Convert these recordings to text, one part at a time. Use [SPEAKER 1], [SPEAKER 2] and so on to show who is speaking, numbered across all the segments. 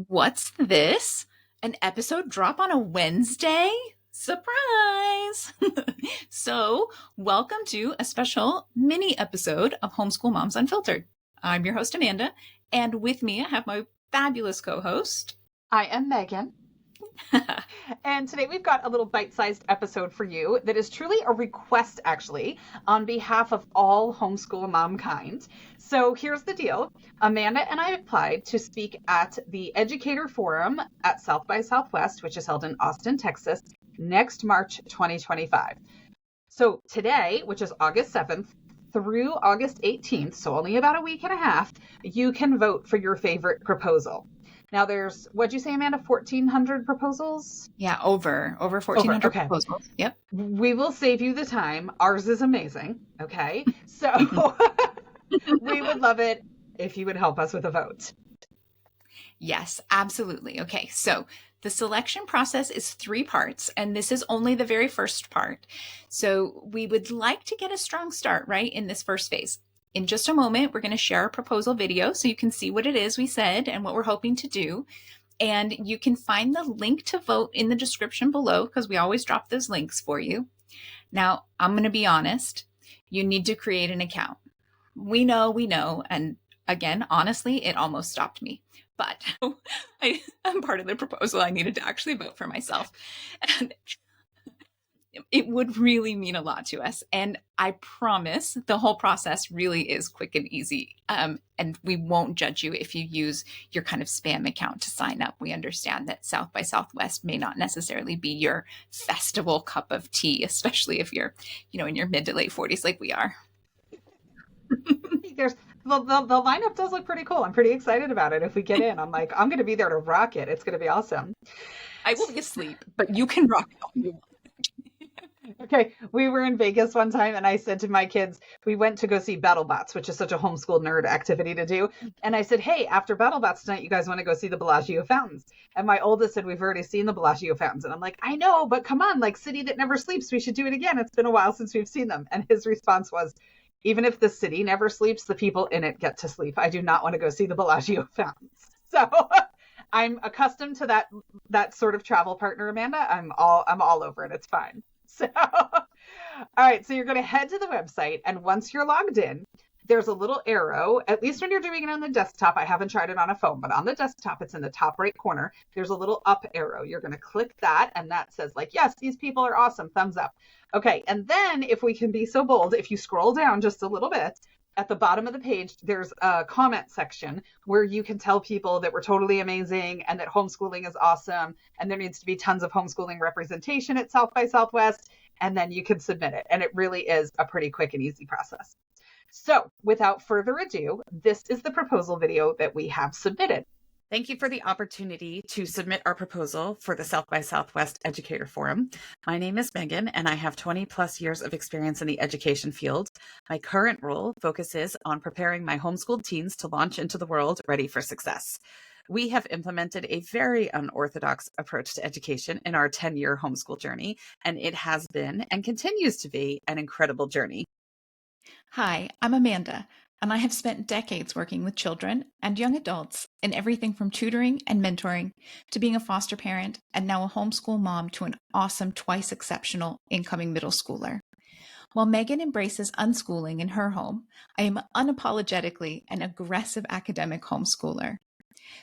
[SPEAKER 1] What's this? An episode drop on a Wednesday? Surprise! So, welcome to a special mini episode of Homeschool Moms Unfiltered. I'm your host, Amanda, and with me I have my fabulous co host.
[SPEAKER 2] I am Megan. And today we've got a little bite-sized episode for you that is truly a request, actually, on behalf of all homeschool momkind. So here's the deal. Amanda and I applied to speak at the Educator Forum at South by Southwest, which is held in Austin, Texas, next March 2025. So today, which is August 7th, through August 18th, so only about a week and a half, you can vote for your favorite proposal. Now there's, what'd you say, Amanda, 1,400 proposals?
[SPEAKER 1] Yeah, over 1,400
[SPEAKER 2] okay.
[SPEAKER 1] proposals. Yep.
[SPEAKER 2] We will save you the time. Ours is amazing. Okay. So we would love it if you would help us with a vote.
[SPEAKER 1] Yes, absolutely. Okay. So the selection process is 3 parts, and this is only the very first part. So we would like to get a strong start, right, in this first phase. In just a moment, we're going to share a proposal video so you can see what it is we said and what we're hoping to do. And you can find the link to vote in the description below because we always drop those links for you. Now, I'm going to be honest. You need to create an account. We know. And again, honestly, it almost stopped me. But I'm part of the proposal. I needed to actually vote for myself. And it would really mean a lot to us. And I promise the whole process really is quick and easy. And we won't judge you if you use your kind of spam account to sign up. We understand that South by Southwest may not necessarily be your festival cup of tea, especially if you're, in your mid to late 40s like we are.
[SPEAKER 2] The lineup does look pretty cool. I'm pretty excited about it. If we get in, I'm going to be there to rock it. It's going to be awesome.
[SPEAKER 1] I will be asleep, but you can rock it all you want.
[SPEAKER 2] Okay, we were in Vegas one time and I said to my kids, we went to go see BattleBots, which is such a homeschool nerd activity to do. And I said, hey, after BattleBots tonight, you guys want to go see the Bellagio fountains? And my oldest said, we've already seen the Bellagio fountains. And I'm like, I know, but come on, like city that never sleeps, we should do it again. It's been a while since we've seen them. And his response was, even if the city never sleeps, the people in it get to sleep. I do not want to go see the Bellagio fountains. So I'm accustomed to that sort of travel partner, Amanda. I'm all over it. It's fine. So, all right, so you're going to head to the website, and once you're logged in, there's a little arrow, at least when you're doing it on the desktop. I haven't tried it on a phone, but on the desktop, it's in the top right corner. There's a little up arrow. You're going to click that, and that says like, yes, these people are awesome, thumbs up. Okay, and then if we can be so bold, if you scroll down just a little bit, at the bottom of the page, there's a comment section where you can tell people that we're totally amazing and that homeschooling is awesome. And there needs to be tons of homeschooling representation at South by Southwest. And then you can submit it. And it really is a pretty quick and easy process. So without further ado, this is the proposal video that we have submitted. Thank you for the opportunity to submit our proposal for the South by Southwest Educator Forum. My name is Megan, and I have 20 plus years of experience in the education field. My current role focuses on preparing my homeschooled teens to launch into the world ready for success. We have implemented a very unorthodox approach to education in our 10-year homeschool journey, and it has been and continues to be an incredible journey.
[SPEAKER 1] Hi, I'm Amanda. And I have spent decades working with children and young adults in everything from tutoring and mentoring to being a foster parent and now a homeschool mom to an awesome, twice exceptional incoming middle schooler. While Megan embraces unschooling in her home, I am unapologetically an aggressive academic homeschooler.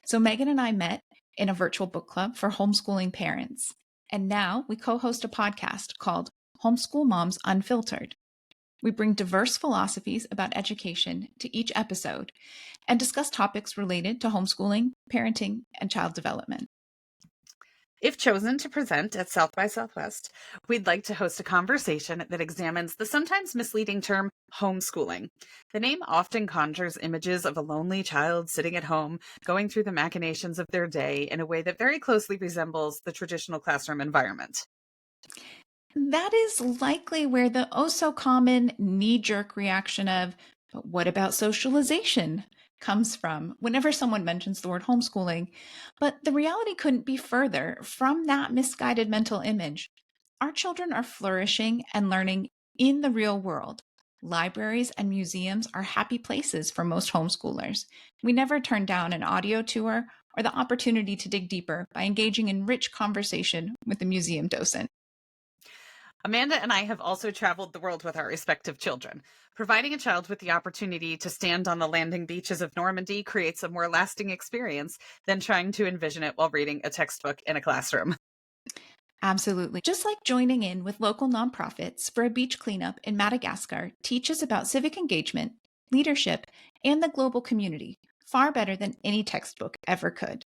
[SPEAKER 1] So Megan and I met in a virtual book club for homeschooling parents. And now we co-host a podcast called Homeschool Moms Unfiltered. We bring diverse philosophies about education to each episode and discuss topics related to homeschooling, parenting, and child development. If chosen to present at South by Southwest, we'd like to host a conversation that examines the sometimes misleading term homeschooling. The name often conjures images of a lonely child sitting at home, going through the machinations of their day in a way that very closely resembles the traditional classroom environment. That is likely where the oh-so-common knee-jerk reaction of, but what about socialization, comes from whenever someone mentions the word homeschooling. But the reality couldn't be further from that misguided mental image. Our children are flourishing and learning in the real world. Libraries and museums are happy places for most homeschoolers. We never turn down an audio tour or the opportunity to dig deeper by engaging in rich conversation with a museum docent.
[SPEAKER 2] Amanda and I have also traveled the world with our respective children. Providing a child with the opportunity to stand on the landing beaches of Normandy creates a more lasting experience than trying to envision it while reading a textbook in a classroom.
[SPEAKER 1] Absolutely. Just like joining in with local nonprofits for a beach cleanup in Madagascar teaches about civic engagement, leadership, and the global community far better than any textbook ever could.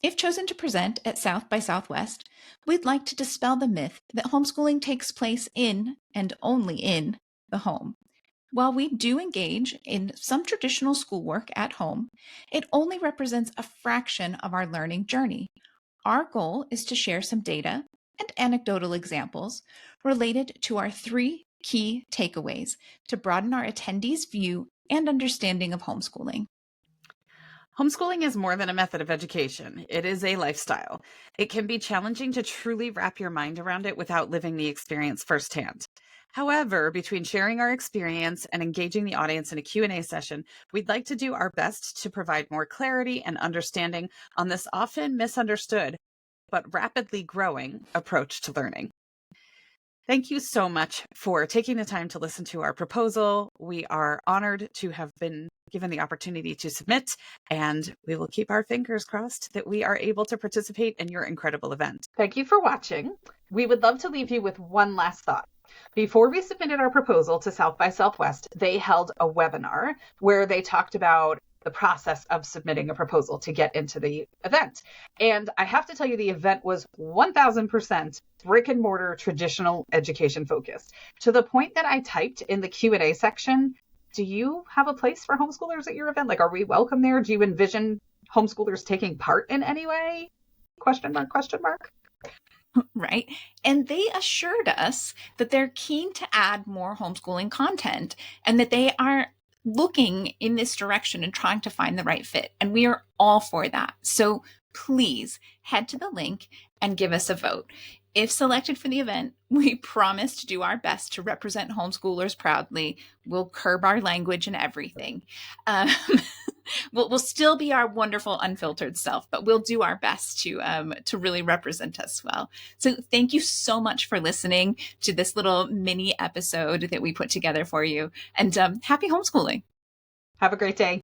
[SPEAKER 1] If chosen to present at South by Southwest, we'd like to dispel the myth that homeschooling takes place in, and only in, the home. While we do engage in some traditional schoolwork at home, it only represents a fraction of our learning journey. Our goal is to share some data and anecdotal examples related to our 3 key takeaways to broaden our attendees' view and understanding of homeschooling.
[SPEAKER 2] Homeschooling is more than a method of education. It is a lifestyle. It can be challenging to truly wrap your mind around it without living the experience firsthand. However, between sharing our experience and engaging the audience in a Q&A session, we'd like to do our best to provide more clarity and understanding on this often misunderstood but rapidly growing approach to learning. Thank you so much for taking the time to listen to our proposal. We are honored to have been given the opportunity to submit, and we will keep our fingers crossed that we are able to participate in your incredible event. Thank you for watching. We would love to leave you with one last thought. Before we submitted our proposal to South by Southwest, they held a webinar where they talked about the process of submitting a proposal to get into the event. And I have to tell you, the event was 1000% brick and mortar traditional education focused, to the point that I typed in the Q&A section, do you have a place for homeschoolers at your event? Like, are we welcome there? Do you envision homeschoolers taking part in any way? Question mark, question mark.
[SPEAKER 1] Right. And they assured us that they're keen to add more homeschooling content and that they are looking in this direction and trying to find the right fit. And we are all for that. So please head to the link and give us a vote. If selected for the event, we promise to do our best to represent homeschoolers proudly. We'll curb our language and everything. We'll still be our wonderful unfiltered self, but we'll do our best to really represent us well. So thank you so much for listening to this little mini episode that we put together for you, and happy homeschooling. Have a great day.